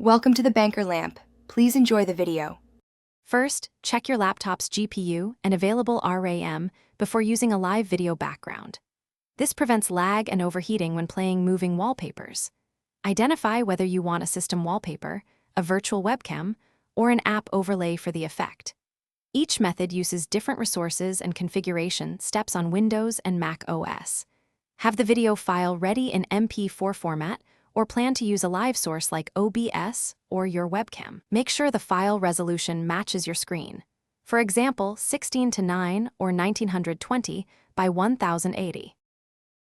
Welcome to the Banker Lamp. Please enjoy the video. First, check your laptop's GPU and available RAM before using a live video background. This prevents lag and overheating when playing moving wallpapers. Identify whether you want a system wallpaper, a virtual webcam, or an app overlay for the effect. Each method uses different resources and configuration steps on Windows and Mac OS. Have the video file ready in MP4 format, or plan to use a live source like OBS or your webcam. Make sure the file resolution matches your screen. For example, 16:9 or 1920 by 1080.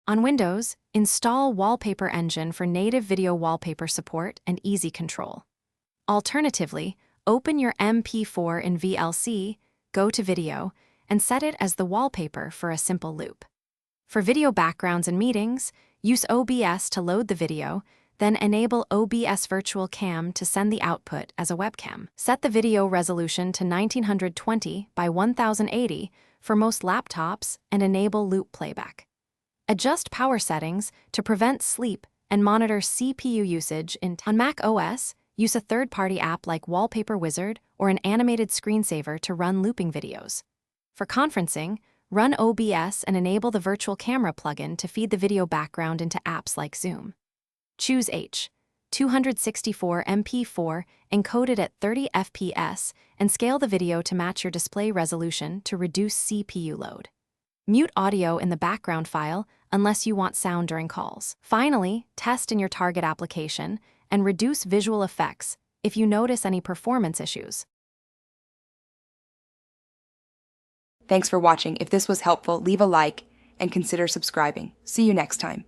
On Windows, install Wallpaper Engine for native video wallpaper support and easy control. Alternatively, open your MP4 in VLC, go to Video, and set it as the wallpaper for a simple loop. For video backgrounds and meetings, use OBS to load the video, then enable OBS Virtual Cam to send the output as a webcam. Set the video resolution to 1920 by 1080 for most laptops and enable loop playback. Adjust power settings to prevent sleep and monitor CPU usage on Mac OS. Use a third-party app like Wallpaper Wizard or an animated screensaver to run looping videos. For conferencing, run OBS and enable the virtual camera plugin to feed the video background into apps like Zoom. Choose H.264 MP4 encoded at 30 FPS and scale the video to match your display resolution to reduce CPU load. Mute audio in the background file unless you want sound during calls. Finally, test in your target application and reduce visual effects if you notice any performance issues. Thanks for watching. If this was helpful, leave a like and consider subscribing. See you next time.